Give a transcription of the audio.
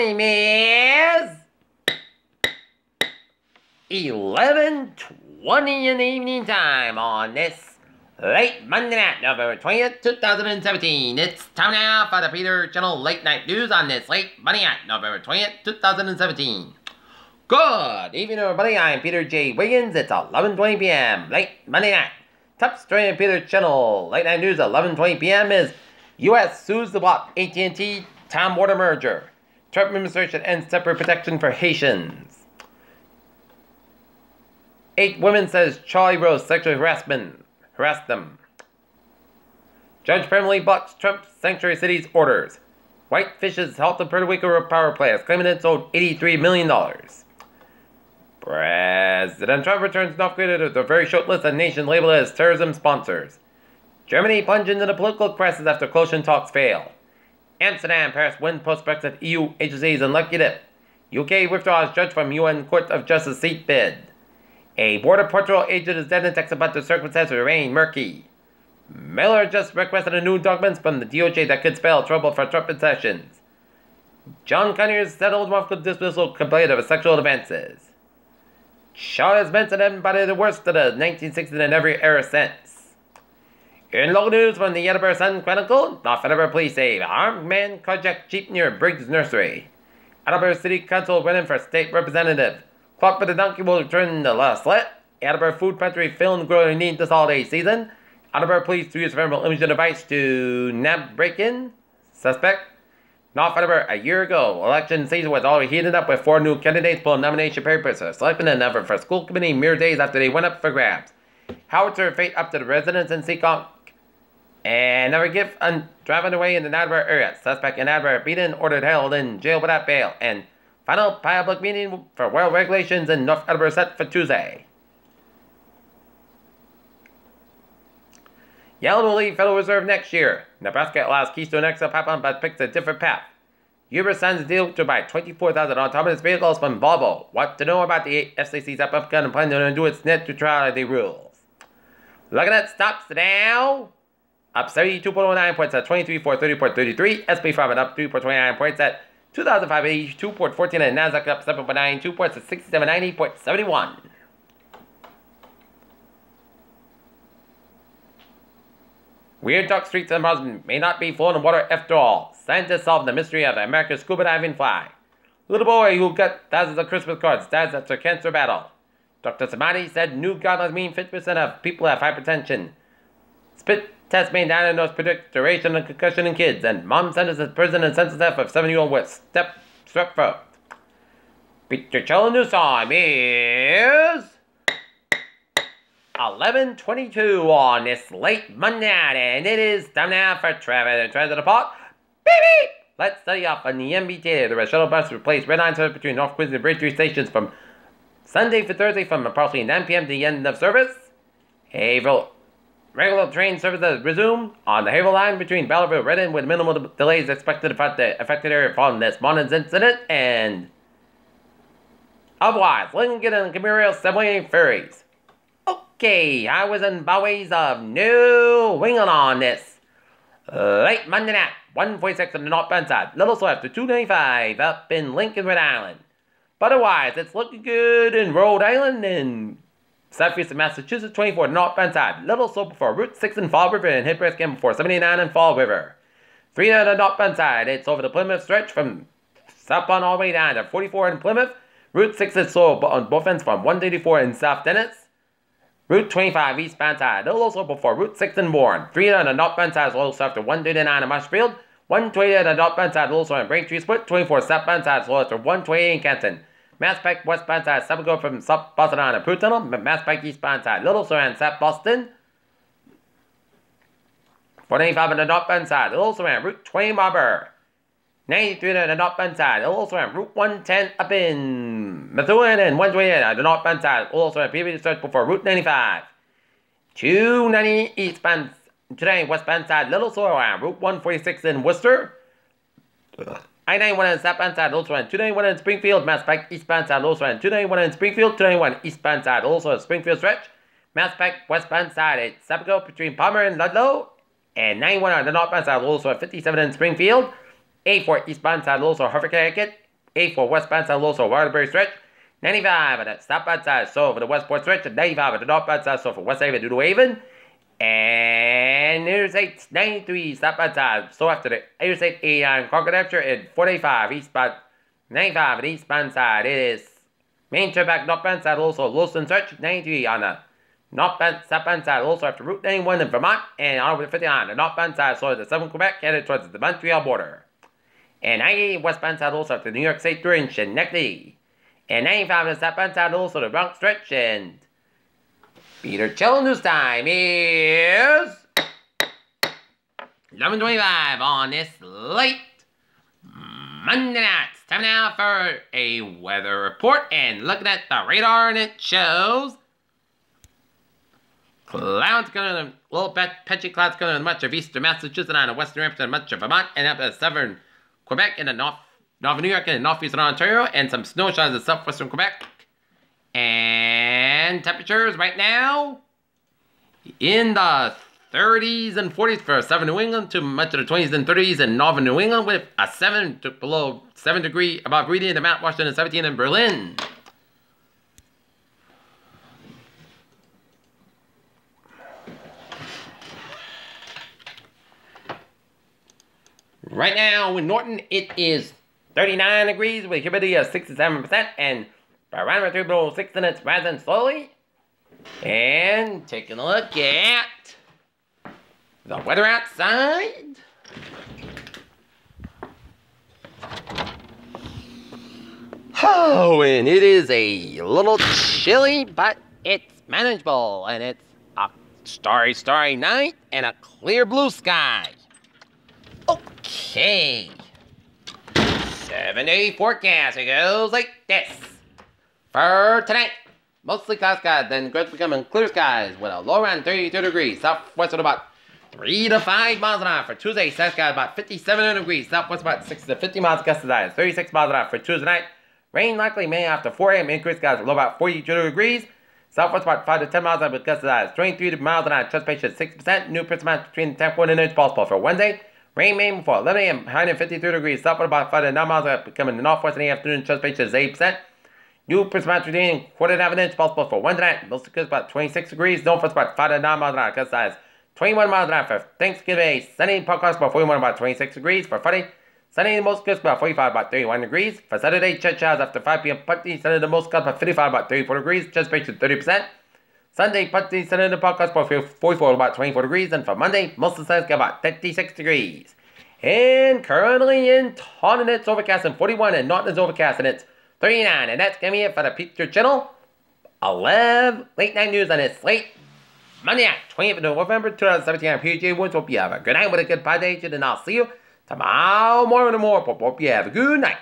time is 11:20 in the evening time on this late Monday night, November 20th, 2017. It's time now for the Peter Channel Late Night News on this late Monday night, November 20th, 2017. Good evening, everybody. I'm Peter J. Wiggins. It's 11:20 p.m. late Monday night. Top story in Peter Channel Late Night News at 11:20 p.m. is U.S. sues to block AT&T Time Warner merger. Trump administration ends separate protection for Haitians. 8 women says Charlie Rose sexually harassed them. Judge permanently blocks Trump's sanctuary cities orders. Whitefish's helped the Puerto Rico power players, claiming it sold $83 million. President Trump returns North Korea to the very short list of nations labeled as terrorism sponsors. Germany plunged into the political crisis after coalition talks fail. Amsterdam, Paris win post-Brexit EU agencies and lucky dip. UK withdraws judge from UN Court of Justice seat bid. A Border Patrol agent is dead in Texas, but the circumstances remain murky. Miller just requested a new documents from the DOJ that could spell trouble for Trump sessions. John Conyers settled wrongful dismissal complaint of sexual advances. Charles Manson embodied the worst of the 1960s in every era since. In local news from the Edinburgh Sun Chronicle, North Edinburgh police say armed man carjacked jeep near Briggs Nursery. Edinburgh City Council running for state representative. Clock for the donkey will return the last slit. Edinburgh Food Pantry filmed growing need this holiday season. Edinburgh police to use thermal imaging device to nab break-in suspect. North Edinburgh a year ago. Election season was already heated up with 4 new candidates pulling nomination papers for selecting an effort for school committee mere days after they went up for grabs. Howitzer fate up to the residents in Seekonk. And never give driving away in the Edinburgh area. Suspect in Edinburgh beaten, ordered held in jail without bail. And final public meeting for world regulations in North Edinburgh set for Tuesday. Yellen will leave Federal Reserve next year. Nebraska allows Keystone XL pipeline but picks a different path. Uber signs a deal to buy 24,000 autonomous vehicles from Volvo. What to know about the FCC's upcoming plan to undo its net neutrality rules. Looking at stocks now. Up 72.09 points at 23,430.33. SP5 up 3.29 points at 2,582.14, and Nasdaq up 7.92 points at 6790.71. Weird dark streets and mountains may not be flowing in water after all. Scientists solve the mystery of America's scuba diving fly. Little boy who got thousands of Christmas cards dies after cancer battle. Dr. Samadi said new guidelines mean 50% of people have hypertension. Spit test made diagnosed predict duration of concussion in kids, and mom sentenced to prison and sentenced death of 7-year-old with strep throat. Peter Channel News time is 11:22 on this late Monday night, and it is time now for Travis and Transit Park. Beep beep! Let's study off on the MBTA. The shuttle bus replaced red line service between North Queens and Bridgeview stations from Sunday to Thursday from approximately 9 p.m. to the end of service. Regular train services resume on the Haverhill line between Belleville and Redden with minimal delays expected about the affected area following this morning's incident, and otherwise, Lincoln and Camaro subway ferries. Okay, highways and byways of New England on this late Monday night, 146 on the northbound side, little slow after 295 up in Lincoln, Rhode Island. But otherwise, it's looking good in Rhode Island and southeast of Massachusetts, 24 northbound side. Little slow before Route 6 in Fall River and Hillcrest again before 79 in Fall River. 3 on the northbound side. It's over the Plymouth stretch from southbound all the way down to 44 in Plymouth. Route 6 is slow on both ends from 134 in South Dennis. Route 25 eastbound side. Little slow before Route 6 in Bourne. 3 on the northbound side is a little slow after 139 in Marshfield. 120 on the northbound side, a little slow in Braintree Split. 24 southbound side is slow after 128 in Canton. Mass Pike westbound side, 7 go from South Boston on the Prue Tunnel. Mass Pike eastbound side, Little Saran, South Boston. 495 on the northbound side, Little Saran, Route 20 Marlborough. 93 on the northbound side, Little Saran, Route 110 up in Methuen, and 128 on the northbound side, Little Saran, PB search before Route 95. 290 eastbound, today westbound side, Little Saran, Route 146 in Worcester. I-91 in southbound side, also in 291 in Springfield, Mass Pike eastbound side, also in 291 in Springfield, 291 eastbound side, also in Springfield stretch. Mass Pike westbound side at Sapago between Palmer and Ludlow, and 91 on the northbound side, also at 57 in Springfield. 84 eastbound side, also Harvard, Connecticut. 84 westbound side, also Waterbury stretch. 95 at the southbound side, so for the westport stretch. 95 at the northbound side, so for West Haven to New Haven. And Interstate 93 southbound side, so after the Interstate 89 Concord and 45 eastbound 95 at eastbound side. It is Main Turnpike northbound side, also Wilson stretch. 93 on the northbound southbound side, also after Route 91 in Vermont. And on over 59 the northbound side, so the southern Quebec headed towards the Montreal border. And 90 westbound side, also after New York State through in Schenectady. And 95 on the southbound side, also the Bronx stretch. And Peter Chill news time is 11:25 on this late Monday night. It's time now for a weather report. And looking at the radar, and it shows clouds coming in, little patchy clouds coming in much of eastern Massachusetts and western Hampshire and much of Vermont, and up to southern Quebec and the northern New York and northeastern Ontario, and some snow showers in southwestern Quebec. And temperatures right now in the 30s and 40s for southern New England to much of the 20s and 30s in northern New England, with a 7 to below 7 degree above freezing in Mount Washington and 17 in Berlin. Right now in Norton, it is 39 degrees with humidity of 67% and barometer below 6 and it's rising slowly. And taking a look at the weather outside. Oh, and it is a little chilly, but it's manageable. And it's a starry night and a clear blue sky. Okay. 7-day forecast. It goes like this. For tonight, mostly cloud skies, then gradually becoming clear skies with a low around 32 degrees. Southwest at about 3 to 5 miles an hour. For Tuesday, south sky about 57 degrees. Southwest about 6 to 50 miles gusty 36 miles an hour. For Tuesday night, rain likely May after 4 a.m. Increased skies low about 42 degrees. Southwest about 5 to 10 miles an hour with gusty 23 miles an hour. Transpiration 6%. New precipitation between 10 and 1 inch possible. For Wednesday, rain May before 11 a.m. High in 53 degrees. Southwest about 5 to 9 miles an hour. Becoming the northwest in the afternoon. Transpiration is 8%. New precipitation between 1/4 inch possible for Wednesday night. Mostly clear about 26 degrees. Northwest about 5 to 9 miles an hour. Gusty size 21 miles an hour. For Thanksgiving, sunny podcast about 41 about 26 degrees. For Friday, sunny the most crisp about 45 about 31 degrees. For Saturday, church showers after 5 p.m. Punty, sunny the most crisp about 55 about 34 degrees. Transpiration 30%. Sunday, Punty, sunny the podcast about 44 about 24 degrees. And for Monday, most of the sun's got about 36 degrees. And currently in Taunton, it's overcast and 41, and Norton is overcast and it's 39. And that's going to be it for the Picture Channel 11 late night news on this late Monday night, 20th of November 2017. I'm PJ Woods. Hope you have a good night with a good pie day, and I'll see you tomorrow morning or more. Hope you have a good night.